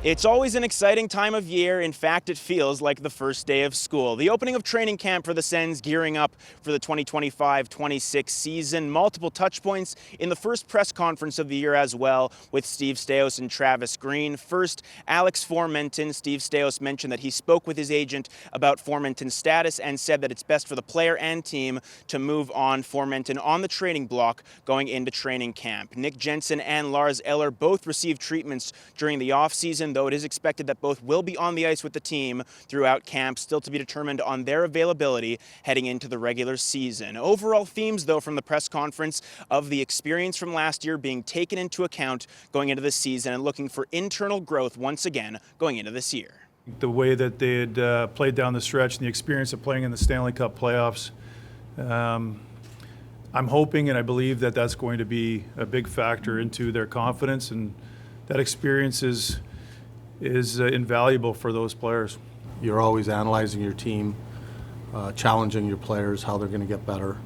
It's always an exciting time of year. In fact, it feels like the first day of school. The opening of training camp for the Sens gearing up for the 2025-26 season. Multiple touch points in the first press conference of the year as well with Steve Staios and Travis Green. First, Alex Formenton. Steve Staios mentioned that he spoke with his agent about Formenton's status and said that it's best for the player and team to move on Formenton on the training block going into training camp. Nick Jensen and Lars Eller both received treatments during the offseason, though it is expected that both will be on the ice with the team throughout camp, still to be determined on their availability heading into the regular season. Overall themes, though, from the press conference of the experience from last year being taken into account going into this season and looking for internal growth once again going into this year. The way that they had played down the stretch and the experience of playing in the Stanley Cup playoffs, I'm hoping and I believe that that's going to be a big factor into their confidence, and that experience is invaluable for those players. You're always analyzing your team, challenging your players, how they're going to get better,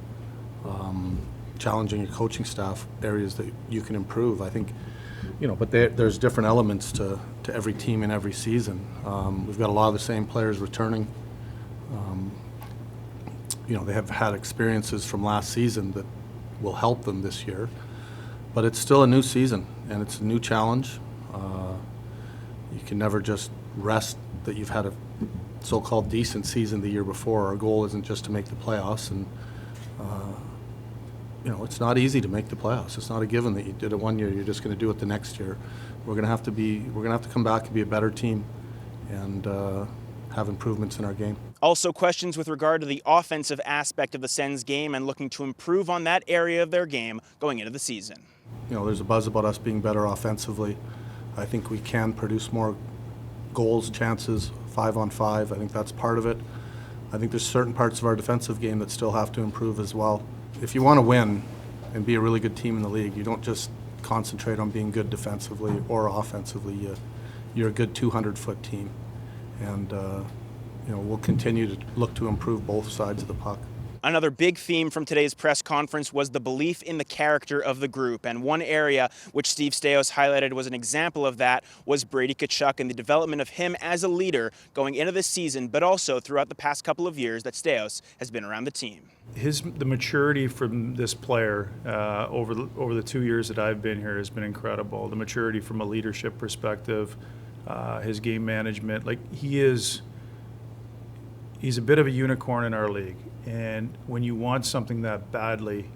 challenging your coaching staff, areas that you can improve. I think, but there's different elements to every team in every season. We've got a lot of the same players returning. They have had experiences from last season that will help them this year, but it's still a new season and it's a new challenge. You can never just rest that you've had a so-called decent season the year before. Our goal isn't just to make the playoffs, and it's not easy to make the playoffs. It's not a given that you did it one year, you're just going to do it the next year. We're going to have to come back and be a better team and have improvements in our game. Also, questions with regard to the offensive aspect of the Sens game and looking to improve on that area of their game going into the season. There's a buzz about us being better offensively. I think we can produce more goals, chances, 5-on-5. I think that's part of it. I think there's certain parts of our defensive game that still have to improve as well. If you want to win and be a really good team in the league, you don't just concentrate on being good defensively or offensively. You're a good 200-foot team. And we'll continue to look to improve both sides of the puck. Another big theme from today's press conference was the belief in the character of the group. And one area which Steve Staios highlighted was an example of that was Brady Tkachuk and the development of him as a leader going into this season, but also throughout the past couple of years that Staios has been around the team. The maturity from this player over the 2 years that I've been here has been incredible. The maturity from a leadership perspective, his game management, he's a bit of a unicorn in our league. And when you want something that badly,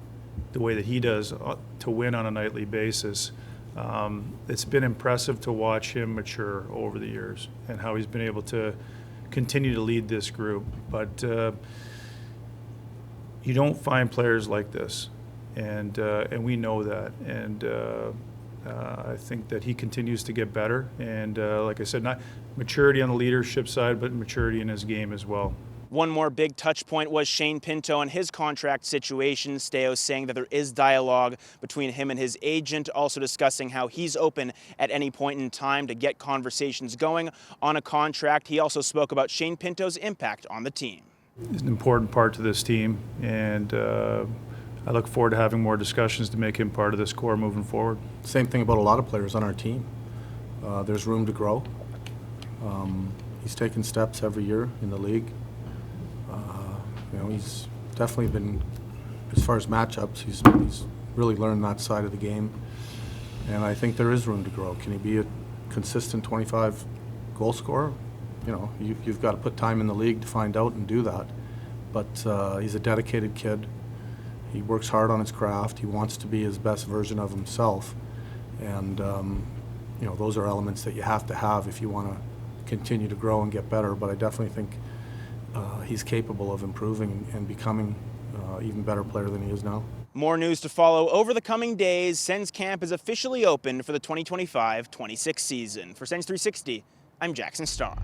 the way that he does, to win on a nightly basis, it's been impressive to watch him mature over the years and how he's been able to continue to lead this group. But you don't find players like this, and we know that. And I think that he continues to get better. And like I said, not maturity on the leadership side, but maturity in his game as well. One more big touch point was Shane Pinto and his contract situation. Staios saying that there is dialogue between him and his agent, also discussing how he's open at any point in time to get conversations going on a contract. He also spoke about Shane Pinto's impact on the team. He's an important part to this team, and I look forward to having more discussions to make him part of this core moving forward. Same thing about a lot of players on our team. There's room to grow. He's taken steps every year in the league. He's definitely been, as far as matchups, he's really learned that side of the game. And I think there is room to grow. Can he be a consistent 25 goal scorer? You've got to put time in the league to find out and do that. But he's a dedicated kid. He works hard on his craft. He wants to be his best version of himself. And, those are elements that you have to have if you want to continue to grow and get better. But I definitely think he's capable of improving and becoming even better player than he is now. More news to follow over the coming days. Sens camp is officially open for the 2025-26 season. For Sens 360, I'm Jackson Starr.